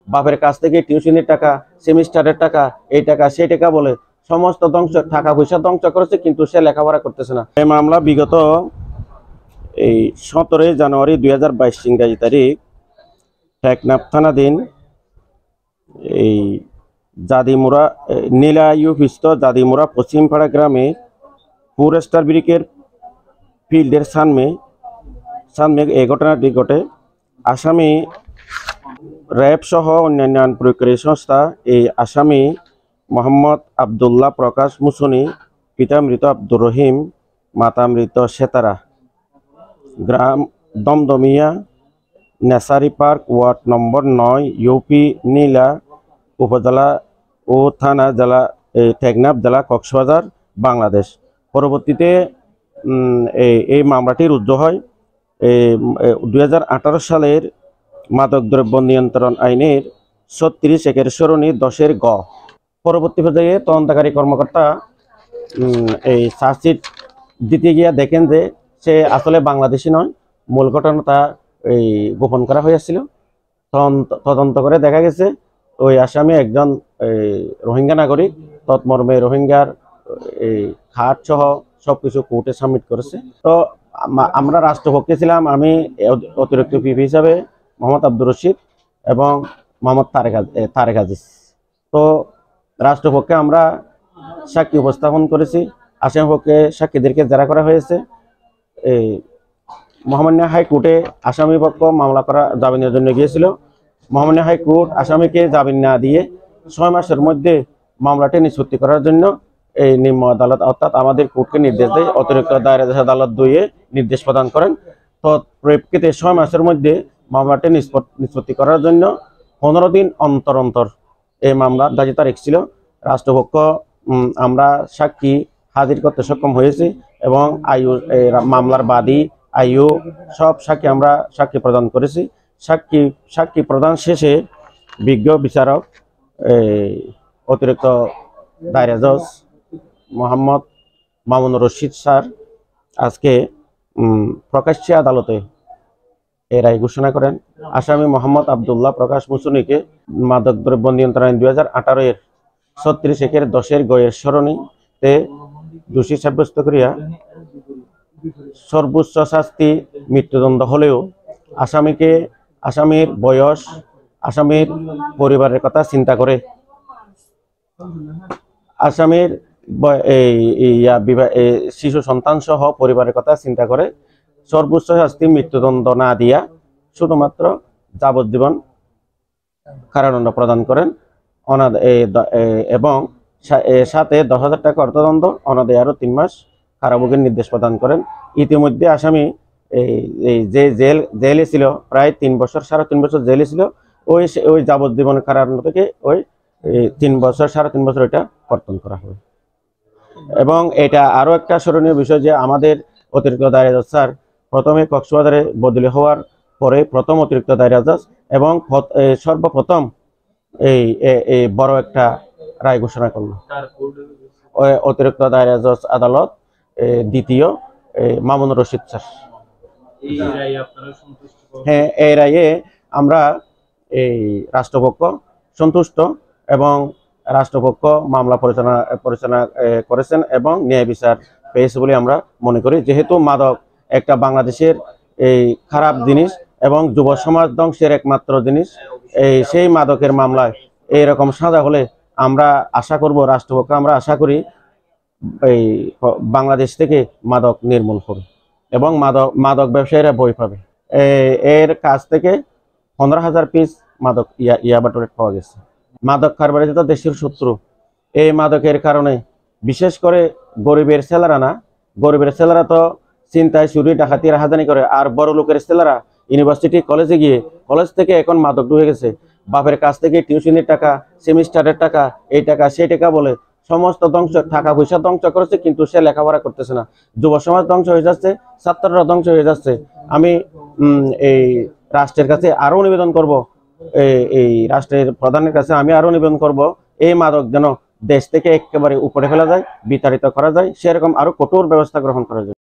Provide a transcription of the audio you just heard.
বাপের কাছ থেকে টিউশনের টাকা, সেমিস্টারের টাকা, এই টাকা সেই টাকা বলে সমস্ত ধ্বংস, টাকা পয়সা ধ্বংস করেছে, কিন্তু সে লেখাপড়া করতেছে না। এই মামলা বিগত এই 17 জানুয়ারি 2022 ইংরাজি তারিখ টেকনাফ থানাধীন এই জাদিমুরা নীলা ইউপিস্থ জাদিমুরা পশ্চিমপাড়া গ্রামে ফোরস্টার ব্রিকের ফিল্ডের সামনে এই ঘটনাটি ঘটে। আসামি র্যাব সহ অন্যান্য আইন প্রয়োগকারী সংস্থা এই আসামি মোহাম্মদ আবদুল্লাহ প্রকাশ মুসুনি, পিতা মৃত আব্দুর রহিম, মাতা মৃত সেতারা, গ্রাম Domdomia, Nesari park, ward number 9, UP Nila, উপজেলা ও থানা, জেলা টেকনাফ, জেলা কক্সবাজার, বাংলাদেশ। পরবর্তীতে এই মামলাটি রুজু হয় 2018 সালের মাদকদ্রব্য নিয়ন্ত্রণ আইনের 36 সরণি 10 গ। পরবর্তী পর্যায়ে তদন্তকারী কর্মকর্তা এই চার্জশিট দিতে গিয়ে দেখেন যে সে আসলে বাংলাদেশি নয়, মূল ঘটনাটা এই গোপন করা হয়েছিল। তদন্ত করে দেখা গেছে ওই আসামি একজন রোহিঙ্গা নাগরিক, তৎমর্মে রোহিঙ্গার এই খাট সহ সবকিছু কোর্টে সাবমিট করেছে। তো আমরা রাষ্ট্রপক্ষে ছিলাম, আমি অতিরিক্ত পিপি হিসাবে মোহাম্মদ আব্দুর রশিদ এবং মোহাম্মদ তারেক আজিজ। তো রাষ্ট্রপক্ষে আমরা সাক্ষী উপস্থাপন করেছি, আসামি পক্ষে সাক্ষীদেরকে জেরা করা হয়েছে। এই মহামান্য হাইকোর্টে আসামি পক্ষ মামলা করা জামিনের জন্য গিয়েছিল। মহামান্য হাইকোর্ট আসামিকে জামিন না দিয়ে 6 মাসের মধ্যে মামলাটি নিষ্পত্তি করার জন্য এই নিম্ন আদালত অর্থাৎ আমাদের কোর্টকে নির্দেশ দেয়। অতিরিক্ত দায়রা আদালত 2 নির্দেশ প্রদান করেন। তো প্রেক্ষিতে 6 মাসের মধ্যে মামলাটি নিষ্পত্তি করার জন্য 15 দিন অন্তর এই মামলার ধার্য তারিখ ছিল। রাষ্ট্রপক্ষ আমরা সাক্ষী হাজির করতে সক্ষম হয়েছি এবং মামলার বাদী আইও সব সাক্ষী আমরা সাক্ষী প্রদান করেছি। সাক্ষী প্রদান শেষে বিজ্ঞ বিচারক অতিরিক্ত দায়রা জজ মোহাম্মদ মামুনুর রশিদ স্যার আজকে প্রকাশ্যে আদালতে এই রায় ঘোষণা করেন। আসামি মোহাম্মদ আবদুল্লাহ প্রকাশ মুসুনিকে মাদকদ্রব্য নিয়ন্ত্রণ আইন 2018 এর 36 গ এর সরণিতে দোষী সাব্যস্ত করিয়া সর্বোচ্চ শাস্তি মৃত্যুদণ্ড হলেও আসামির বয়স, আসামির পরিবারের কথা চিন্তা করে, আসামির শিশু সন্তান সহ পরিবারের কথা চিন্তা করে সর্বোচ্চ শাস্তি মৃত্যুদণ্ড না দিয়া শুধুমাত্র যাবজ্জীবন কারাদণ্ড প্রদান করেন এবং সাথে 10,000 টাকা অর্থদণ্ড, অনাদায়ে আরো 3 মাস কারাভোগের নির্দেশ প্রদান করেন। ইতিমধ্যে আসামি যে জেলে ছিল প্রায় 3 বছর, 3.5 বছর জেলে ছিল, ওই যাবজ্জীবন কারাদণ্ড থেকে ওই 3 বছর 3.5 বছর এটা কর্তন করা হবে। এবং এটা আরো একটা স্মরণীয় বিষয় যে আমাদের অতিরিক্ত দায়রা জজ স্যার প্রথমে কক্সবাজারে বদলি হওয়ার পরে প্রথম অতিরিক্ত দায়রা জজ এবং সর্বপ্রথম এই বড় একটা রায় ঘোষণা করল। অতিরিক্ত দায়রা জজ আদালত দ্বিতীয় মামুনুর রশিদ স্যার। হ্যাঁ, এই রায়ে আমরা এই রাষ্ট্রপক্ষ সন্তুষ্ট এবং রাষ্ট্রপক্ষ মামলা পরিচালনা করেছেন এবং ন্যায় বিচার পেয়েছে বলে আমরা মনে করি। যেহেতু মাদক একটা বাংলাদেশের এই খারাপ জিনিস এবং যুব সমাজ ধ্বংসের একমাত্র জিনিস, সেই মাদকের মামলায় এইরকম সাজা হলে আমরা আশা করব, রাষ্ট্রপক্ষ আমরা আশা করি এই বাংলাদেশ থেকে মাদক নির্মূল হবে এবং মাদক ব্যবসায়ীরা বই পাবে। এর কাছ থেকে 15,000 পিস মাদক ইয়াবা ট্যাবলেট পাওয়া গেছে। মাদক কারবারি তো দেশের শত্রু। এই মাদকের কারণে বিশেষ করে গরিবের ছেলেরা না, গরিবের ছেলেরা তো চিন্তায় চুরি ডাকাতি রাহাজানি করে, আর বড় লোকের ছেলেরা ইউনিভার্সিটি কলেজে গিয়ে কলেজ থেকে এখন মাদক ঢুকে গেছে। বাপের কাছ থেকে টিউশনের টাকা, সেমিস্টারের টাকা, এই টাকা সেই টাকা বলে সমস্ত ধ্বংস, টাকা পয়সা ধ্বংস করেছে, কিন্তু সে লেখাপড়া করতেছে না। যুব সমাজ ধ্বংস হয়ে যাচ্ছে, ছাত্ররা ধ্বংস হয়ে যাচ্ছে। আমি এই রাষ্ট্রের কাছে আরো নিবেদন করব, এই রাষ্ট্রের প্রধানের কাছে আমি আরো নিবেদন করব, এই মাদক যেন দেশ থেকে একেবারে উপরে ফেলা যায়, বিতাড়িত করা যায়, সেরকম আরো কঠোর ব্যবস্থা গ্রহণ করা যায়।